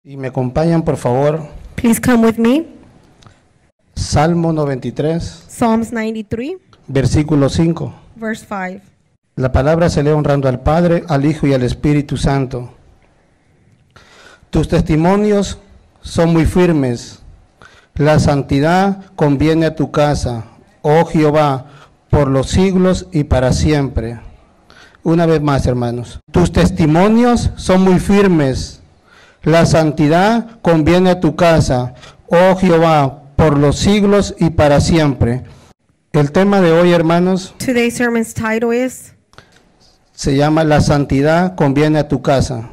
Y me acompañan, por favor, Please come with me. Salmo 93, Psalms 93, versículo 5. verse 5. La palabra se lee honrando al Padre, al Hijo y al Espíritu Santo. Tus testimonios son muy firmes. La santidad conviene a tu casa, oh Jehová, por los siglos y para siempre. Una vez más, hermanos. Tus testimonios son muy firmes. La santidad conviene a tu casa, oh Jehová, por los siglos y para siempre. El tema de hoy, hermanos, Today's sermon's title is se llama La santidad conviene a tu casa.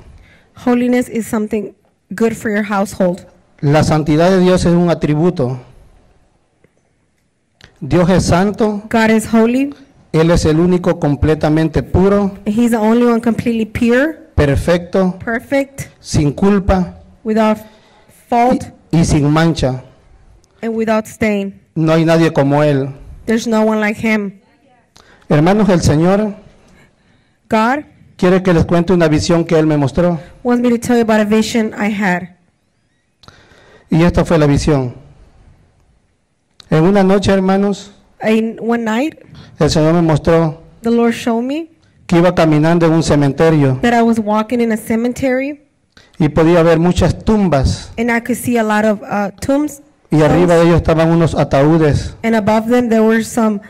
Holiness is something good for your household. La santidad de Dios es un atributo. Dios es santo, God is holy. Él es el único completamente puro, He's the only one completely pure, perfecto, perfect, sin culpa without fault, y sin mancha. and without stain. No hay nadie como Él. There's no one like him. Hermanos, el Señor God quiere que les cuente una visión que Él me mostró. wants me to tell you about a vision I had. Y esta fue la visión. En una noche, hermanos, One night, el Señor me mostró the Lord showed me que iba caminando en un cementerio that I was walking in a cemetery, y podía ver muchas tumbas. and I could see a lot of tombs, Y arriba de ellos estaban unos ataúdes. and above them there were some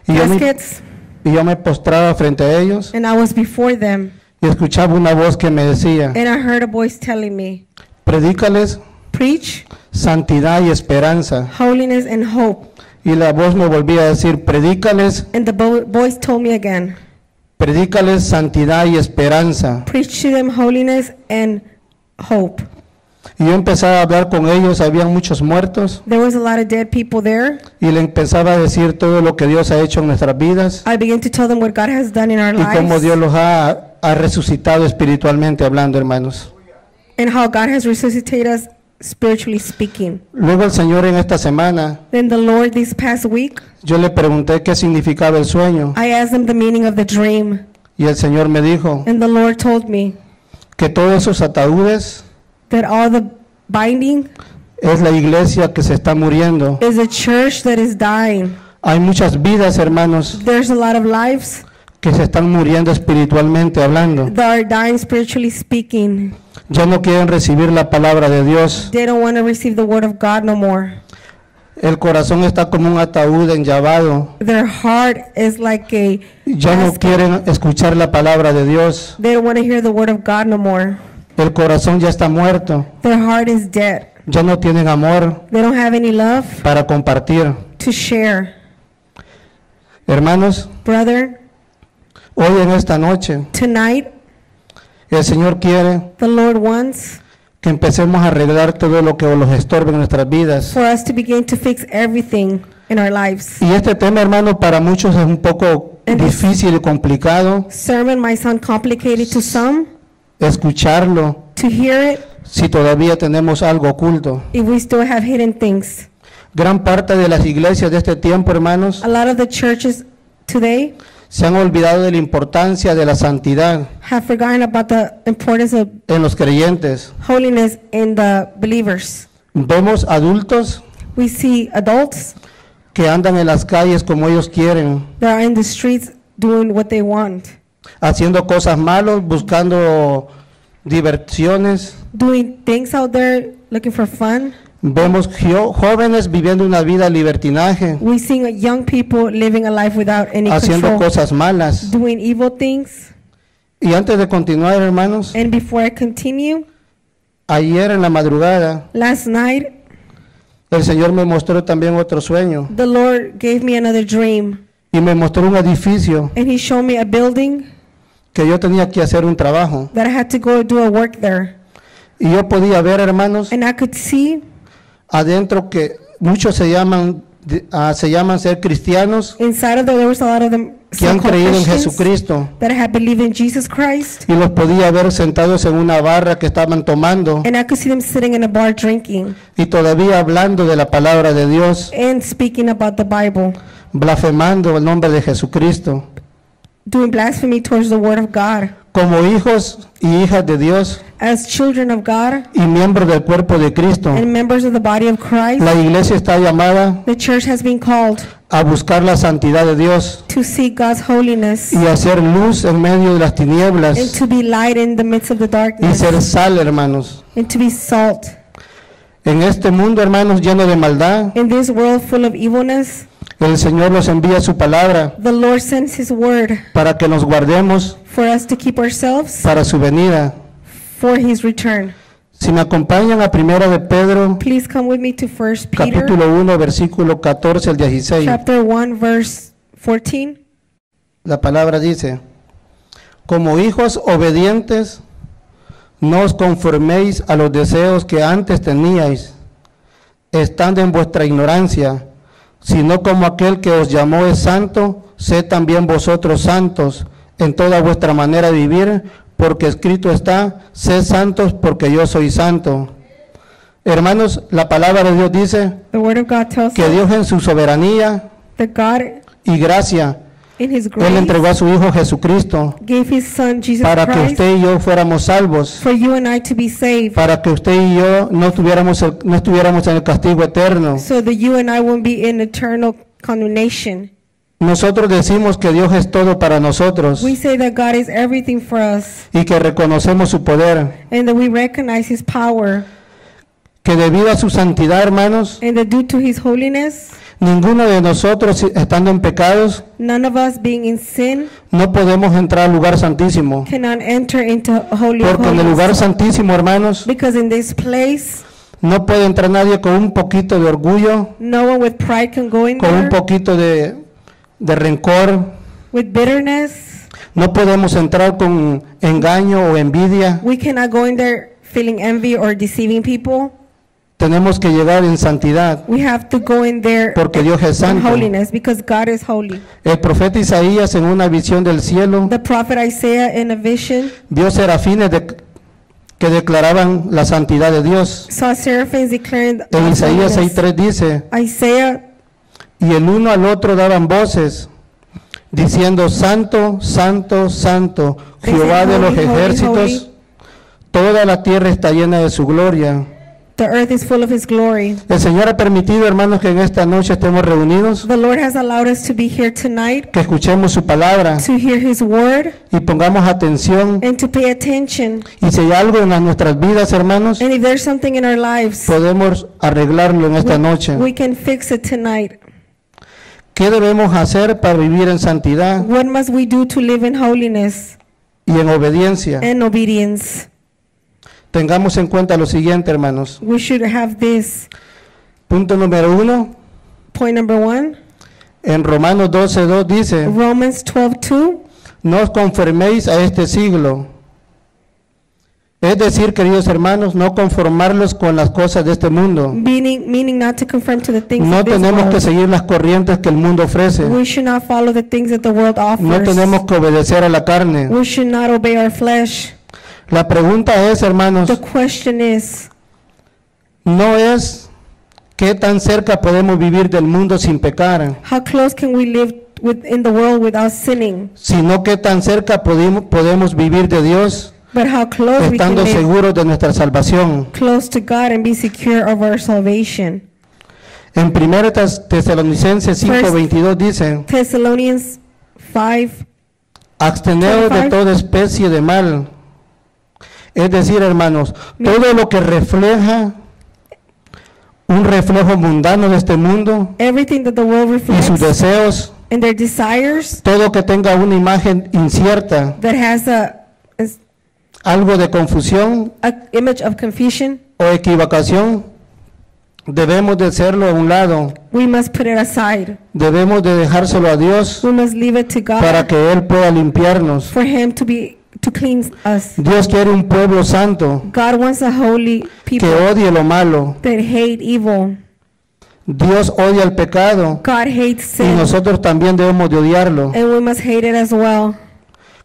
Y yo, caskets, y yo me postraba frente a ellos and I was before them, y escuchaba una voz que me decía, and I heard a voice telling me, predícales preach santidad y esperanza. holiness and hope. Y la voz me volvía a decir, predícales, And the voice told me again, predícales santidad y esperanza. preach to them holiness and hope. Y yo empezaba a hablar con ellos, había muchos muertos, There was a lot of dead people there. y le empezaba a decir todo lo que Dios ha hecho en nuestras vidas I began to tell them what God has done in our y cómo lives Dios los ha resucitado espiritualmente hablando, hermanos. and how God has resuscitated us spiritually speaking. Luego el Señor en esta semana, Then the Lord this past week, yo le pregunté qué significaba el sueño I asked him the meaning of the dream, y el Señor me dijo and the Lord told me que todos esos ataúdes that all the binding es la iglesia que se está muriendo. is a church that is dying. Hay muchas vidas, hermanos, There's a lot of lives que se están muriendo espiritualmente hablando. that are dying spiritually speaking. Ya no quieren recibir la palabra de Dios. They don't want to receive the word of God no more. El corazón está como un ataúd enllavado. Their heart is like a Ya no casket. quieren escuchar la palabra de Dios. They don't want to hear the word of God no more. El corazón ya está muerto. Their heart is dead. Ya no tienen amor They don't have any love para compartir. to share. Hermanos, Brother, hoy en esta noche tonight el Señor quiere the Lord wants que empecemos a arreglar todo lo que los estorbe en nuestras vidas. for us to begin to fix everything in our lives. Y este tema, hermano, para muchos es un poco difícil y complicado Sermon might sound complicated to some escucharlo to hear it si todavía tenemos algo oculto. if we still have hidden things. Gran parte de las iglesias de este tiempo, hermanos, A lot of the churches today se han olvidado de la importancia de la santidad have forgotten about the importance of en los creyentes. holiness in the believers. Vemos adultos We see adults que andan en las calles como ellos quieren, that are in the streets doing what they want, haciendo cosas malas, buscando diversiones. doing things out there looking for fun. Vemos jóvenes viviendo una vida libertinaje, We see young people living a life without any haciendo control, cosas malas. doing evil things. Y antes de continuar, hermanos, And before I continue, ayer en la madrugada, last night el Señor me mostró también otro sueño the Lord gave me another dream, y me mostró un edificio and He showed me a building que yo tenía que hacer un trabajo. that I had to go do a work there. Y yo podía ver, hermanos, And I could see adentro que muchos se llaman ser cristianos, inside of there was a lot of them que han so-called creído en Christians Jesucristo. that had believed in Jesus Christ, Y los podía ver sentados en una barra que estaban tomando and I could see them sitting in a bar drinking y todavía hablando de la palabra de Dios, and speaking about the Bible, blasfemando el nombre de Jesucristo. doing blasphemy towards the word of God. como hijos y hijas de Dios as children of God y miembros del cuerpo de Cristo, and members of the body of Christ, la iglesia está llamada the church has been called a buscar la santidad de Dios to seek God's holiness y hacer luz en medio de las and tinieblas to be light in the midst of the y darkness ser sal, hermanos. and to be salt. En este mundo, hermanos, lleno de maldad, In this world full of evilness, el Señor nos envía su palabra the Lord sends His word para que nos guardemos for us to keep ourselves para su venida. for His return. Si me acompañan a Primera de Pedro, Please come with me to 1 Peter capítulo 1, versículo 14 al 16. chapter 1 verse 14. La palabra dice: como hijos obedientes, no os conforméis a los deseos que antes teníais, estando en vuestra ignorancia, sino como aquel que os llamó es santo, sed también vosotros santos en toda vuestra manera de vivir, porque escrito está: sed santos porque yo soy santo. Hermanos, la palabra de Dios dice The word of God tells que us Dios en su soberanía that God y gracia, in His Él grace entregó a su Hijo Jesucristo gave His Son Jesus para que Christ usted y yo fuéramos salvos, for you and I to be saved, para que usted y yo no estuviéramos en el castigo eterno. so that you and I won't be in eternal condemnation. Nosotros decimos que Dios es todo para nosotros We say that God is everything for us y que reconocemos su poder, and that we recognize His power que debido a su santidad, hermanos, and that due to His holiness, ninguno de nosotros estando en pecados none of us being in sin no podemos entrar al lugar santísimo, cannot enter into holy of porque en el lugar holies. santísimo, hermanos, Because in this place, no puede entrar nadie con un poquito de orgullo, no one with pride can go in con un there, poquito de rencor. with bitterness. No podemos entrar con engaño o envidia. We cannot go in there feeling envy or deceiving people. Tenemos que llegar en santidad, We have to go in there porque Dios es in santo. holiness because God is holy. El profeta Isaías, en una visión del cielo, The prophet Isaiah in a vision vio serafines que declaraban la santidad de Dios. saw seraphims declaring En God's Isaías holiness. 6:3 dice: Isaiah, y el uno al otro daban voces, diciendo: Santo, Santo, Santo, Jehová de los Holy, holy, ejércitos, holy. toda la tierra está llena de su gloria. the earth is full of His glory. El Señor ha permitido, hermanos, que en esta noche estemos reunidos, The Lord has allowed us to be here tonight que escuchemos su palabra to hear His word y pongamos atención. and to pay attention. Y si hay algo en nuestras vidas, hermanos, And if there's something in our lives, podemos arreglarlo en esta noche. we can fix it tonight. ¿Qué debemos hacer para vivir en santidad What must we do to live in holiness y en obediencia? and obedience? Tengamos en cuenta lo siguiente, hermanos. We should have this. Punto número 1, Point number 1, en Romanos 12:2 dice: Romans 12:2. no os conforméis a este siglo. Es decir, queridos hermanos, no conformarlos con las cosas de este mundo. Meaning not to conform to the things No of this tenemos que world. seguir las corrientes que el mundo ofrece. We should not follow the things that the world No offers. tenemos que obedecer a la carne. We should not obey our flesh. La pregunta es, hermanos, The question is, no es qué tan cerca podemos vivir del mundo sin pecar, how close can we live in the world without sinning? sino qué tan cerca podemos vivir de Dios But how close we can estando live seguros de nuestra salvación. close to God and be secure of our salvation. En 1 Tesalonicenses 5:22 dice: Thessalonians 5, absteneos de 25. toda especie de mal. Es decir, hermanos, todo lo que refleja un reflejo mundano de este mundo everything that the world y sus reflects deseos, and their desires todo que tenga una imagen incierta, that has algo de confusión a image of confusion, o equivocación, debemos de hacerlo a un lado, we must put it aside. debemos de dejárselo a Dios We must leave it to para God que Él pueda limpiarnos. for Him to clean us. Dios quiere un pueblo santo God wants a holy que people odie lo malo. that hate evil. Dios odia el pecado God hates y sin, nosotros también debemos de odiarlo. and we must hate it as well.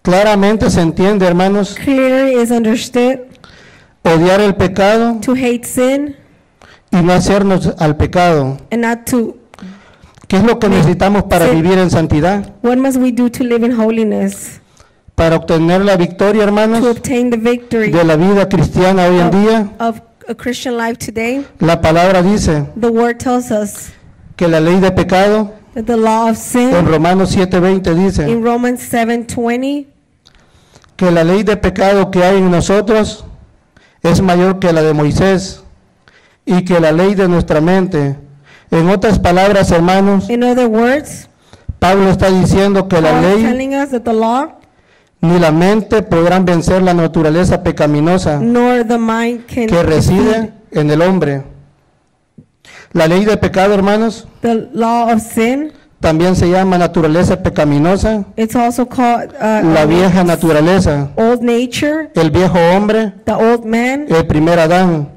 Claramente se entiende, hermanos, Clearly is understood odiar el pecado to hate sin y no hacernos al pecado. and not to. ¿Qué es lo que necesitamos para Sí. vivir en santidad? What must we do to live in holiness? para obtener la victoria, to hermanos, obtain the victory de la vida cristiana hoy en día. of a Christian life today. La palabra dice The word tells us que la ley de pecado, that the law of en sin Romanos 7:20 dice in Romans 7:20, que la ley de pecado que hay en nosotros es mayor que la de Moisés y que la ley de nuestra mente. En otras palabras, hermanos, in other words, Pablo está diciendo que la Paul is ley telling us that the law ni la mente podrán vencer la naturaleza pecaminosa nor the mind can que reside defeat en el hombre. La ley de pecado, hermanos, the law of sin. también se llama naturaleza pecaminosa, It's also called la vieja naturaleza, old nature, el viejo hombre, the old man, el primer Adán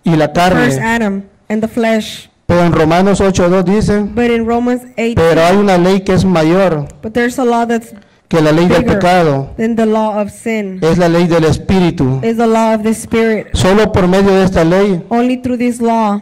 y la first carne. Adam, and the flesh. Pero en Romanos 8:2 dice, But in Romans 8, pero hay una ley que es mayor but there's a law that's que la ley del bigger pecado, than the law of sin. es la ley del Espíritu. Is the law of the Spirit. Solo por medio de esta ley Only through this law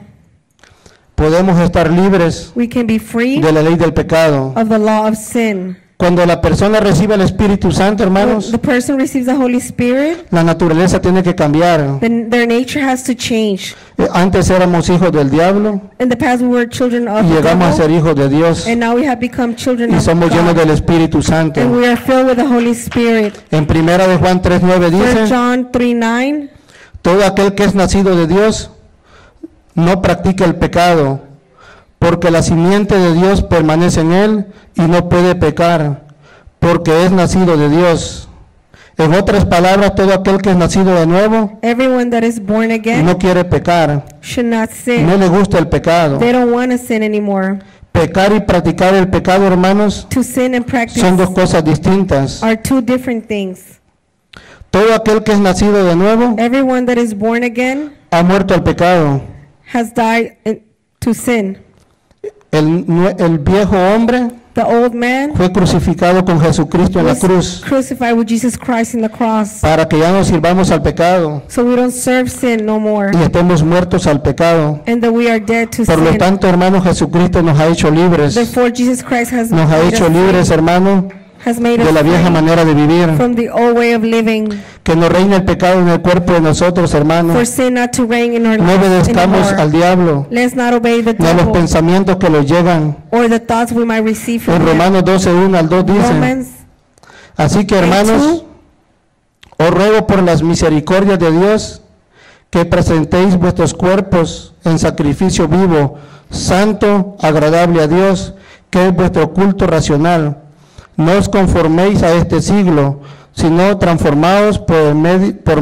podemos estar libres we can be free de la ley del pecado. of the law of sin. Cuando la persona recibe el Espíritu Santo, When hermanos, the person receives the Holy Spirit, la naturaleza tiene que cambiar. then their nature has to change. Antes éramos hijos del diablo In the past we were children of y the llegamos a ser devil, hijos de Dios and now we have become children y of somos llenos God. del Espíritu Santo. And we are filled with the Holy Spirit. En primera de Juan 3:9 1 dice, John 3:9, todo aquel que es nacido de Dios no practica el pecado, porque la simiente de Dios permanece en él y no puede pecar, porque es nacido de Dios. En otras palabras, todo aquel que es nacido de nuevo everyone that is born again no quiere pecar, should not sin. no le gusta el pecado. They don't want to sin anymore. Pecar y practicar el pecado, hermanos, To sin and practice son dos cosas distintas. are two different things. Todo aquel que es nacido de nuevo Everyone that is born again ha muerto al pecado. has died to sin. El viejo hombre The old man fue crucificado con Jesucristo en la was cruz crucified with Jesus Christ in the cross, para que ya no sirvamos al pecado so we don't serve sin no more, y estemos muertos al pecado. and that we are dead to Por lo sin. tanto, hermanos, Jesucristo nos ha hecho libres. Therefore, Jesus Christ has Nos ha made hecho us libres, free, hermanos, has made de us la vieja free manera de vivir. from the old way of living, Que no reine el pecado en el cuerpo de nosotros, for hermanos. sin not to reign in our No lives obedezcamos al anymore. diablo Let's not obey the ni a los devil pensamientos que nos llegan. or the thoughts we might receive En from him. Romanos 12:1 al 2 dice, Romans así que, hermanos, os ruego por las misericordias de Dios que presentéis vuestros cuerpos en sacrificio vivo, santo, agradable a Dios, que es vuestro culto racional. No os conforméis a este siglo, sino transformaos por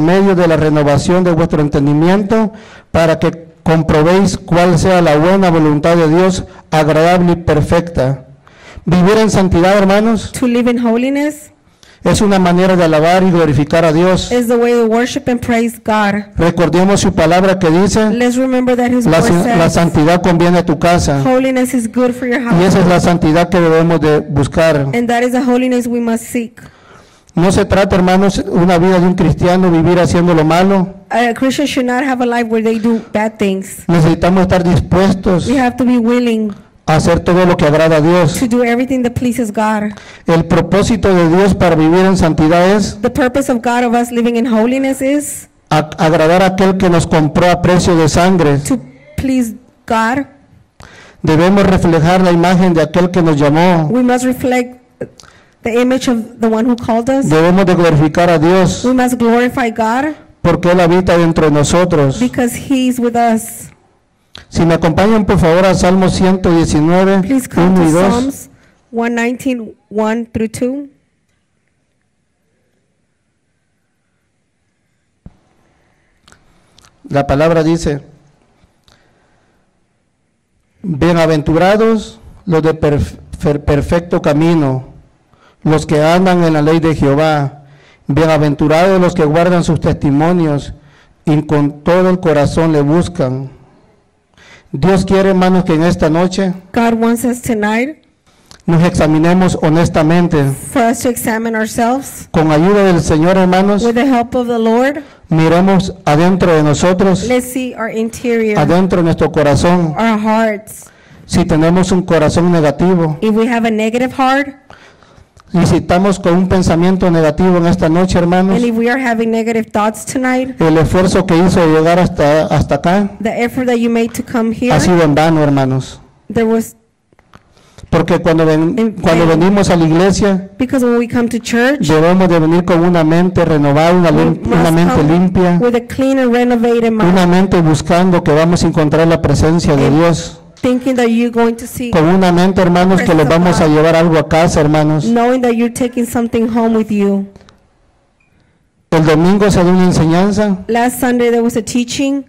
medio de la renovación de vuestro entendimiento, para que comprobéis cuál sea la buena voluntad de Dios, agradable y perfecta. Vivir en santidad, hermanos, to live in holiness es una manera de alabar y glorificar a Dios. is the way to worship and praise God. Recordemos su palabra que dice, Let's remember that His la word says santidad conviene a tu casa. holiness is good for your Y esa es house, la santidad que debemos de buscar. and that is the holiness we must seek. No se trata, hermanos, una vida de un cristiano vivir haciendo lo malo. A Christian should not have a life where they do bad things. Necesitamos estar dispuestos We have to be willing a hacer todo lo que agrada a Dios. to do everything that pleases God. El propósito de Dios para vivir en santidad es The purpose of God of us living in holiness is agradar a aquel que nos compró a precio de sangre. to please God. Debemos reflejar la imagen de aquel que nos llamó. We must reflect the image of the one who called us. Debemos de glorificar a Dios We must glorify God porque Él habita dentro de nosotros. because He's with us. Si me acompañan por favor a Salmos 119, Please come 1 y to 2. Psalms 119, 1 through 2. La palabra dice, bienaventurados los de perfecto camino, los que andan en la ley de Jehová, bienaventurados los que guardan sus testimonios y con todo el corazón le buscan. Dios quiere, hermanos, que en esta noche God wants us tonight nos examinemos honestamente. for us to examine ourselves. Con ayuda del Señor, hermanos, With the help of the Lord, miremos adentro de nosotros, let's see our interior, adentro de nuestro corazón. our hearts. Si tenemos un corazón negativo, If we have a negative heart, Y si estamos con un pensamiento negativo en esta noche, hermanos, And if we are having negative thoughts tonight, el esfuerzo que hizo de llegar hasta acá the effort that you made to come here, ha sido en vano, hermanos. there was, Porque cuando venimos a la iglesia, because when we come to church, debemos de venir con una mente renovada, una we mente must limpia, come with a clean and renovated mind, una mente buscando que vamos a encontrar la presencia de Dios. thinking that you're going to see, Con una mente, hermanos, que les vamos a llevar algo a casa, hermanos. knowing that you're taking something home with you. El domingo se da una enseñanza Last Sunday there was a teaching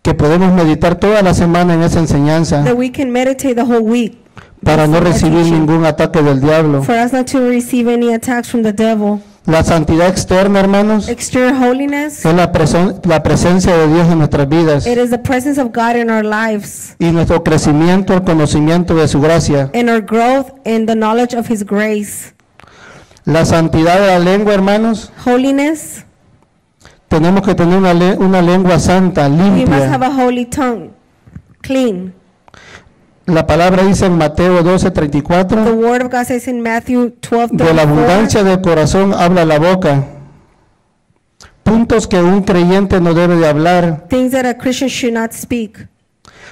que podemos meditar toda la semana en esa enseñanza that we can meditate the whole week para no based on that recibir teaching, ningún ataque del diablo. for us not to receive any attacks from the devil. La santidad externa, hermanos, Exterior holiness, es la presencia de Dios en nuestras vidas it is the presence of God in our lives, y nuestro crecimiento, el conocimiento de su gracia. and our growth in the knowledge of His grace. La santidad de la lengua, hermanos, Holiness, tenemos que tener una lengua santa, we must have limpia. a holy tongue, clean. La palabra dice en Mateo The 12:34, Word of God says in Matthew de la 12:34, abundancia del corazón habla la boca. Puntos que un creyente no debe de hablar. things that a Christian should not speak.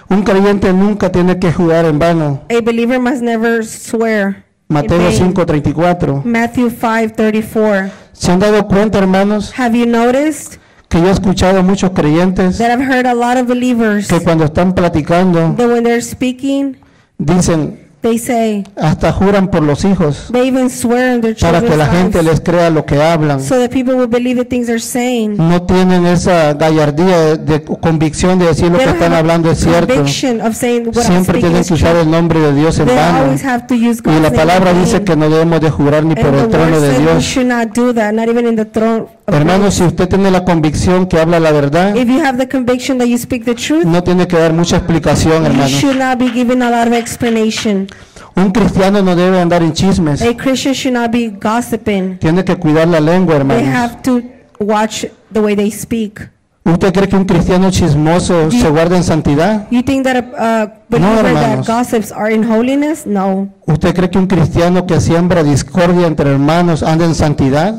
Un creyente nunca tiene que jugar en vano. A believer must never swear. Mateo in vain. 5:34. Matthew 5:34. ¿Se han dado cuenta, hermanos, Have you noticed que yo he escuchado a muchos creyentes that I've heard a lot of believers que cuando están platicando that when they're speaking, dicen, they say, hasta juran por los hijos they even swear in their para que children's la gente lives les crea lo que hablan? so that people will believe the things they're saying. No tienen esa gallardía de convicción de decir lo They que don't están have hablando a es cierto. conviction of saying what I'm Siempre speaking tienen is que usar true. el nombre de Dios en They vano. always have to use Y God's la name palabra in dice vain. que no debemos de jurar ni por And el the trono word de said we Dios. should not do that, not even in the throne of Hermanos, God. si usted tiene la convicción que habla la verdad, If you have the conviction that you speak the truth, no tiene que dar mucha explicación, you hermano. should not be giving a lot of explanation. Un cristiano no debe andar en chismes. A Christian should not be gossiping. Tiene que cuidar la lengua, They hermanos. have to watch the way they speak. ¿Usted cree que un cristiano chismoso se guarda en santidad? You think that a believer that hermanos. gossips are in holiness? No. ¿Usted cree que un cristiano que siembra discordia entre hermanos anda en santidad?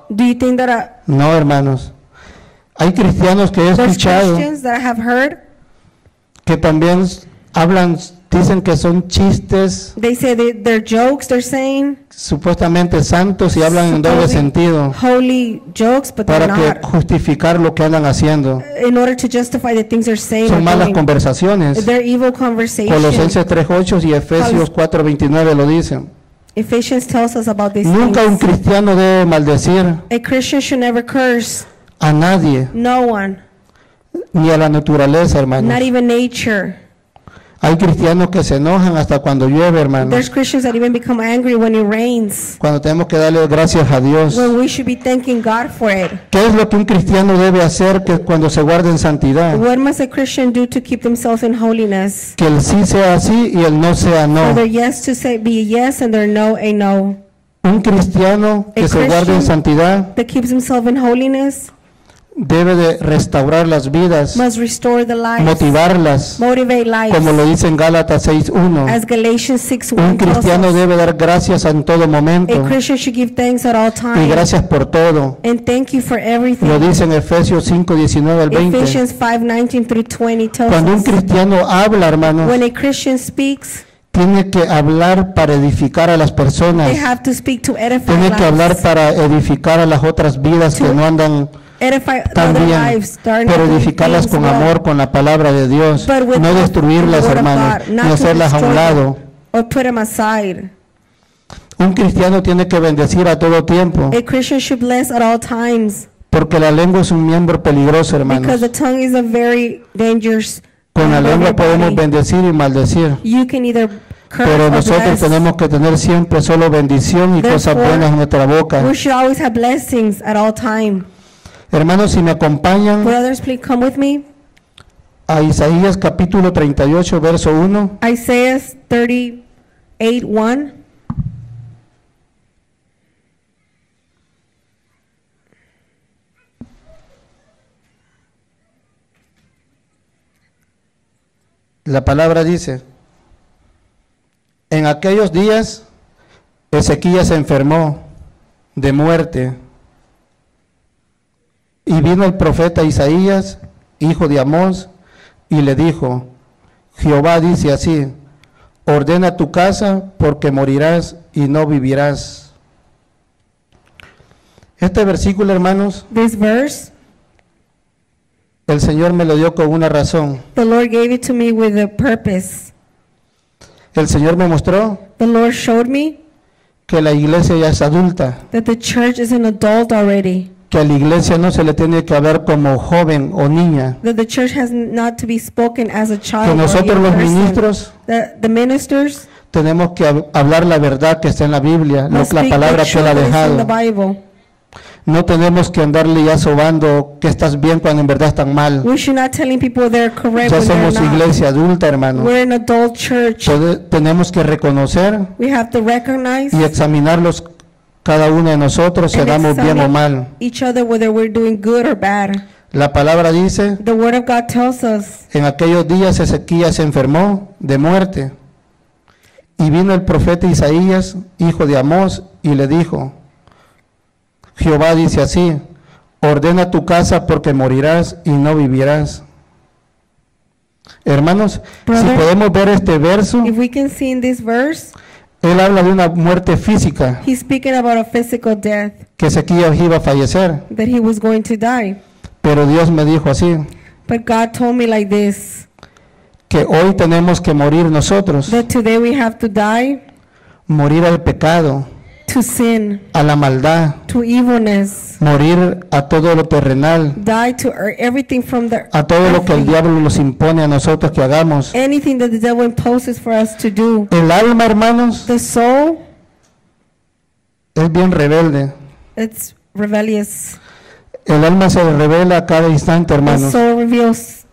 Do you think that No, hermanos. Hay cristianos que he there's escuchado Christians that I have heard, que también hablan, dicen que son chistes they say they're jokes, they're saying supuestamente santos y hablan en doble sentido holy jokes, but they're para que not. justificar lo que andan haciendo. In order to justify the things they're saying Son or malas doing. conversaciones. They're evil conversations. Colosenses 3:8 y Efesios 4:29 lo dicen. Ephesians tells us about these Nunca un things. cristiano debe maldecir A Christian should never curse a nadie, no one, ni a la naturaleza, not hermanos. even nature. Hay cristianos que se enojan hasta cuando llueve, hermanos. There's Christians that even become angry when it rains, Cuando tenemos que darle gracias a Dios. when we should be thanking God for it. ¿Qué es lo que un cristiano debe hacer que cuando se guarda en santidad? What must a Christian do to keep themselves in holiness? Que el sí sea sí y el no sea For no. their yes to say be a yes and their no a no. Un cristiano que A se guarde en Christian santidad that keeps himself in holiness debe de restaurar las vidas, must restore the lives, motivarlas, motivate como lo lives, dice en Gálatas 6:1. as Galatians Un 6:1 tells cristiano us. debe dar gracias en todo momento A Christian should give thanks at all y times gracias por todo. and thank you for Lo everything. dice en Efesios 5:19 al 20. Ephesians 5:19 through 20 tells Cuando un us cristiano habla, hermanos, when a Christian speaks, tiene que hablar para edificar a las personas. they have to speak to edify Tiene que hablar lives, para edificar a las otras vidas que no andan edify tan other bien, lives, that are not pero doing edificarlas things con well, amor, con la palabra de Dios, but with no the destruirlas, word of hermanos, God, ni not to hacerlas a un destroy them lado. or put them aside. Un cristiano tiene que bendecir a todo tiempo, A Christian should bless at all times porque la lengua es un miembro peligroso, because hermanos. the tongue is a very dangerous Con la member of lengua your podemos body. bendecir y maldecir, You can either curse pero or nosotros bless. tenemos que tener siempre solo bendición y cosas Therefore, buenas en nuestra boca. We should always have blessings at all time. Hermanos, si me acompañan Brothers, please come with me. a Isaías capítulo 38, verso 1. Isaiah 38:1. La palabra dice, en aquellos días Ezequías se enfermó de muerte y vino el profeta Isaías, hijo de Amós, y le dijo: Jehová dice así: ordena tu casa porque morirás y no vivirás. Este versículo, hermanos, This verse, el Señor me lo dio con una razón. the Lord gave it to me with a purpose. El Señor me mostró The Lord showed me que la iglesia ya es adulta, that the church is an adult already. que a la iglesia no se le tiene que ver como joven o niña, That the church has not to be spoken as a que child or a nosotros young los person. ministros The ministers tenemos que hablar la verdad que está en la Biblia, no must la speak palabra the que Él ha truth that is in the dejado. Bible. No tenemos que andarle ya sobando que estás bien cuando en verdad están mal. We should not telling people they're correct Ya when they're somos not. iglesia adulta, hermano. We're an adult church. Tenemos que reconocer We have to recognize y examinarlos cada uno de nosotros si and andamos bien o examine mal. each other whether we're doing good or bad. La palabra dice: The Word of God tells us en aquellos días Ezequías se enfermó de muerte y vino el profeta Isaías, hijo de Amós, y le dijo: Jehová dice así: ordena tu casa porque morirás y no vivirás. Hermanos, si Brother, podemos ver este verso, if we can see in this verse, él habla de una muerte física, he's speaking about a physical death, que Ezequías iba a fallecer, that he was going to die. pero Dios me dijo así, But God told me like this, que hoy tenemos que morir nosotros, that today we have to die morir al pecado, to sin, a la maldad, to evilness, morir a todo lo terrenal, die to everything from the a todo lo que el earthly, diablo nos impone a nosotros que hagamos. anything that the devil imposes for us to do. El alma, hermanos, The soul, es bien rebelde. it's rebellious. El alma se revela a cada instante, The hermanos. soul reveals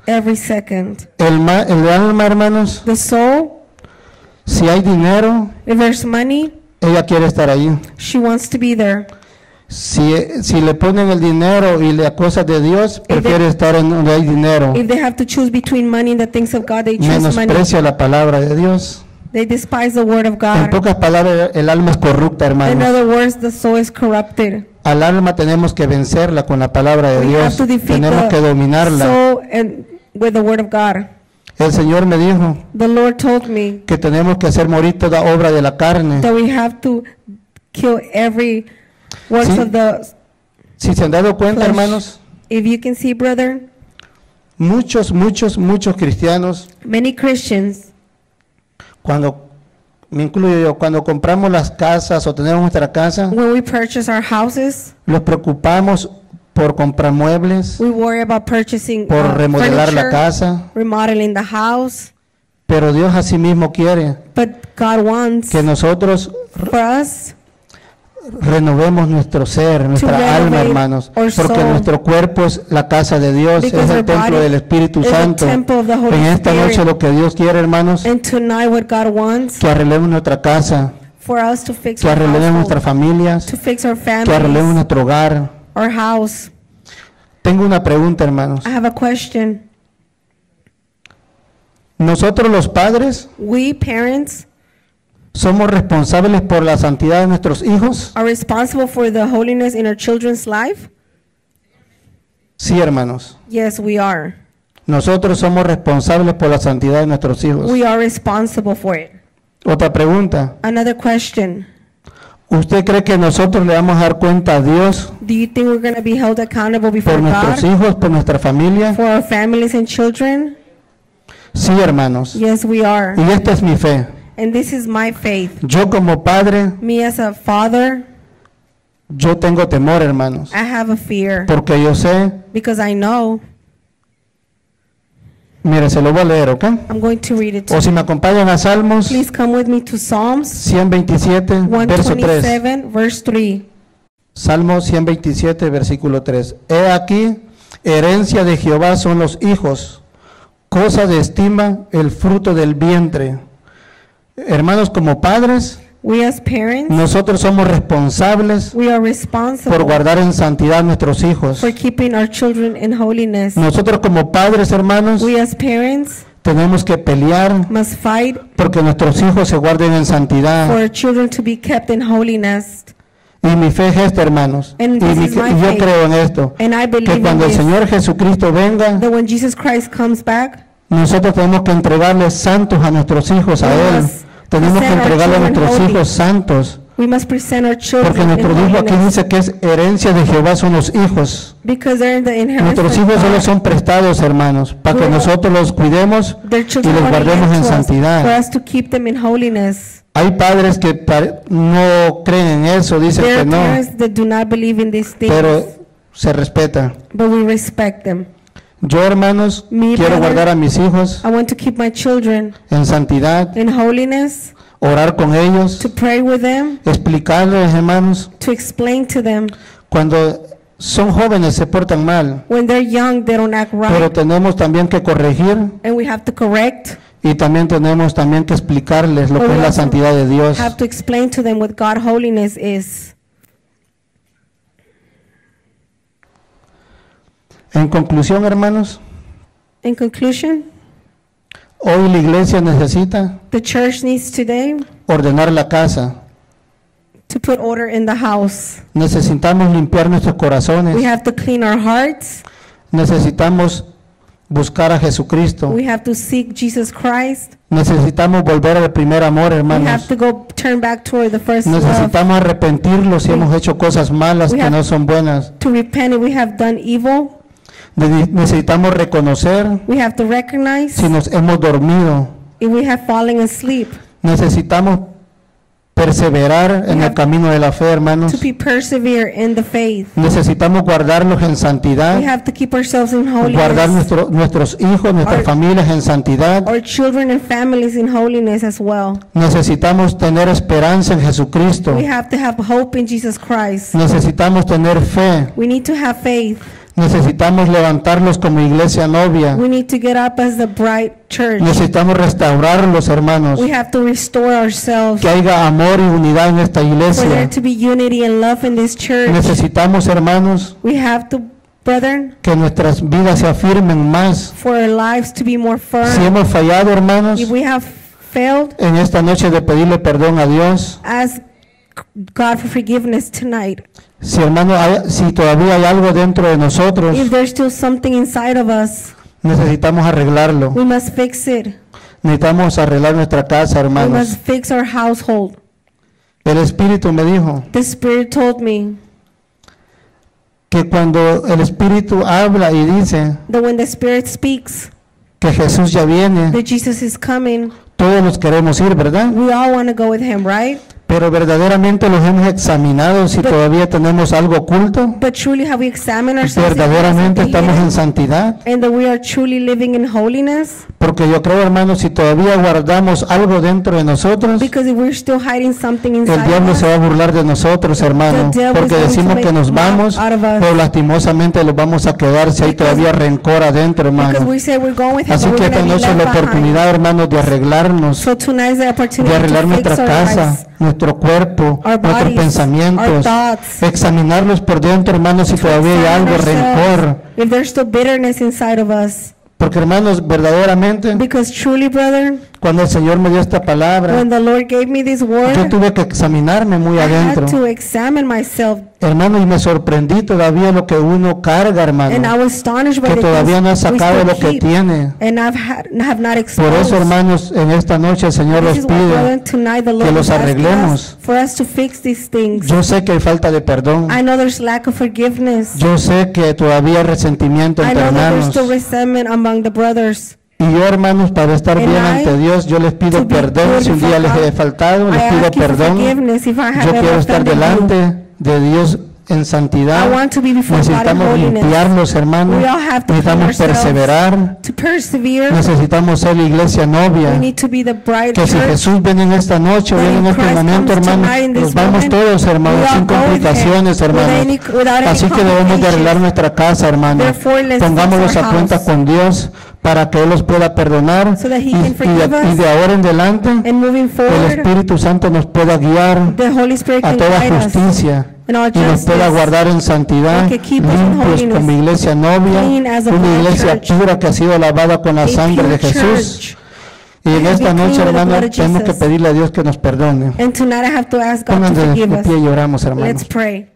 every second. El alma, hermanos, The soul, si hay dinero, if there's money, ella quiere estar ahí. she wants to be there. Si le ponen el dinero y las cosas de Dios, prefiere estar en donde hay dinero. If they have to choose between money and the things of God, they choose money. Menosprecia la palabra de Dios. They despise the word of En God. pocas palabras, el alma es corrupta, In hermanos. other words, the soul is corrupted. Al alma tenemos que vencerla con la palabra de We Dios. have to defeat Tenemos que the dominarla. soul and with the word of God. El Señor me dijo The Lord told me que tenemos que hacer morir toda obra de la carne. that we have to kill every works Sí. of the Si se han dado cuenta, flesh. hermanos, If you can see, brother, muchos cristianos, many Christians, cuando, me incluyo yo, cuando compramos las casas o tenemos nuestra casa, when we purchase our houses, nos preocupamos por comprar muebles, we worry about purchasing por remodelar la furniture, casa, remodeling the house. pero Dios asimismo quiere But God wants que nosotros for us renovemos nuestro ser, nuestra alma, renovate hermanos, our porque soul. nuestro cuerpo es la casa de Dios, Because es el our templo body del Espíritu is the Santo. temple of the Holy En esta Spirit. noche lo que Dios quiere, hermanos, And tonight what God wants que arreglemos nuestra casa, for us to fix que our arreglemos nuestras household, familias, to fix our que arreglemos families, nuestro hogar. our house. Tengo una pregunta, hermanos. I have a question. Nosotros los padres We parents somos responsables por la santidad de nuestros hijos. are responsible for the holiness in our children's life? Sí, hermanos. Yes, we are. Nosotros somos responsables por la santidad de nuestros hijos. We are responsible for it. Otra pregunta. Another question. ¿Usted cree que nosotros le vamos a dar cuenta a Dios Do you think we're going to be held accountable before por nuestros God hijos, por nuestra familia? for our families and children? Sí, hermanos. Yes, we are. Y esta es mi fe. And this is my faith. Yo como padre, Me as a father, yo tengo temor, hermanos, I have a fear porque yo sé, because I know. mire, se lo voy a leer, ¿ok? I'm going to read it to O you. si me acompañan a Salmos Please come with me to Psalms 127, verso 3. 127, verse 3. Salmo 127, versículo 3. He aquí, herencia de Jehová son los hijos, cosa de estima el fruto del vientre. Hermanos, como padres, We as parents, nosotros somos responsables we are por responsible guardar en santidad a nuestros hijos. for keeping our children in holiness. Nosotros como padres, hermanos, We as parents, Tenemos que pelear must fight porque nuestros hijos se guarden en for santidad. our children to be kept in holiness. Y mi fe es esta, hermanos. And Y this is my yo faith. creo en esto. And I believe Que in cuando el this, Señor Jesucristo venga, that when Jesus Christ comes back, nosotros tenemos que entregarles santos a nuestros hijos, a We Él. must Tenemos que present our entregarle a children nuestros holy. hijos santos. we must present our Porque children in nuestro hijo aquí holiness, dice que es herencia de Jehová son los hijos. because they're in the inheritance Nuestros of hijos solo God. son prestados, hermanos, para que We- nosotros los cuidemos Their y children los are guardemos given en to us santidad. for us to keep them in holiness. Hay padres que no creen en eso, dicen There que are no, parents that do not believe in these things, pero se respeta. but we respect them. Yo, hermanos, Mi quiero brother- guardar a mis hijos I want to keep my children en santidad, in holiness, orar con ellos, to pray with them, explicarles, hermanos, to explain to them. cuando son jóvenes se portan mal, When they're young, they don't act pero right, tenemos también que corregir and we have to correct, y también tenemos también que explicarles lo But que we es la also santidad de Dios. have to explain to them what God holiness is. En conclusión, hermanos, In conclusion, hoy la iglesia necesita the church needs today ordenar la casa. to put order in the house. Necesitamos limpiar nuestros corazones. We have to clean our hearts. Necesitamos buscar a Jesucristo. We have to seek Jesus Christ. Necesitamos volver al primer amor, We have hermanos. to go turn back toward the first love, Necesitamos arrepentirnos si We- hemos hecho cosas malas we que have- no son buenas. to repent if we have done evil. Necesitamos reconocer We have to recognize si nos hemos dormido. if we have fallen asleep, Necesitamos perseverar en We el have camino de la fe, hermanos. to be persevere in the faith. Necesitamos guardarnos en santidad, We have to keep ourselves in guardar holiness, nuestros hijos, nuestras Our- familias en santidad. our children and families in holiness as well. Necesitamos tener esperanza en Jesucristo. We have to have hope in Jesus Christ. Necesitamos tener fe. We need to have faith. Necesitamos levantarlos como iglesia novia. We need to get up as the bright church. Necesitamos restaurarlos, hermanos. We have to restore ourselves. Que haya amor y unidad en esta For there iglesia. to be unity and love in this church, Necesitamos, hermanos, we have to, brethren, que nuestras vidas se afirmen más. for our lives to be more Si firm. hemos fallado, hermanos, If we have failed, en esta noche de pedirle perdón a Dios. ask God for forgiveness tonight. Si, hermano, si todavía hay algo dentro de nosotros, If there's still something inside of us, necesitamos arreglarlo. we must fix it. Necesitamos arreglar nuestra casa, We hermanos. must fix our household. El Espíritu me dijo The Spirit told me que cuando el Espíritu habla y dice that when the Spirit speaks, que Jesús ya viene, that Jesus is coming, todos los queremos ir, ¿verdad? we all want to go with Him, right? Pero verdaderamente los hemos examinado si But- todavía tenemos algo oculto, But truly have we examined ourselves if there's verdaderamente something estamos en hidden, santidad, and that we are truly living in holiness? porque yo creo, hermanos, si todavía guardamos algo dentro de nosotros, Because if we're still hiding something el inside diablo of se us, va a burlar de nosotros, hermano, The devil porque is going decimos to que make nos mock vamos, out of us. pero lastimosamente los vamos a quedar si hay Because- todavía rencor adentro, because hermano. we say we're going with Him, Así but que we're esta going to be noche es la left behind. oportunidad, hermanos, de arreglarnos, So tonight is the de opportunity arreglar to fix nuestra our casa, lives, nuestro cuerpo, our nuestros bodies, our pensamientos, thoughts, examinarlos por dentro, hermanos, si to todavía hay examine algo, ourselves, rencor. if there's still bitterness inside of us. Porque, hermanos, verdaderamente, Because truly, brother, cuando el Señor me dio esta palabra, when the Lord gave me this yo word, tuve que examinarme muy I had adentro. to examine myself, Hermano, y me sorprendí todavía lo que uno carga, and I hermano, was astonished by que the todavía no ha things we sacado still lo que keep, tiene. and have not Por exposed. eso, hermanos, en esta noche el Señor This los is why, brethren, pide. tonight the Lord los is asking arreglemos. us for us to fix these things. Yo sé que hay falta de perdón. I know there's lack of forgiveness. Yo sé que todavía hay resentimiento I entre know that there's hermanos. still resentment among the brothers. Y yo, hermanos, para estar And bien I, ante Dios, yo les pido to be perdón good si un día les before he God, faltado, les I pido ask you for perdón. forgiveness if I have Yo ever quiero estar offended you. delante de Dios en I santidad. want to be before God in Necesitamos holiness. limpiarnos, hermanos. We all have to clean Necesitamos ourselves. perseverar. To persevere, Necesitamos ser la iglesia we novia. need to be the bride Que si church. Jesús viene en esta noche, That viene en if este Christ momento, comes hermanos, tonight in this nos vamos moment, todos, hermanos, we all sin go with him, complicaciones, hermanos. without any Así que debemos de arreglar complications. nuestra casa, hermanos. Therefore, let's fix Pongámoslos our a cuenta house. con Dios, para que Él los pueda perdonar So that He y, can forgive us. y de ahora en adelante And moving el forward, Espíritu Santo nos pueda guiar the Holy Spirit a can toda guide us justicia in all y nos pueda justice. guardar en santidad, And can keep us in limpios holiness, como iglesia novia, clean as a una bride iglesia church, pura que ha sido lavada con la a sangre de pure Jesús. church. Y en Be esta clean noche, with the hermano, blood of tenemos que Jesus. pedirle a Dios que nos perdone. And tonight I have to ask God to Pónganse forgive de us. pie y oramos, hermanos. Let's pray.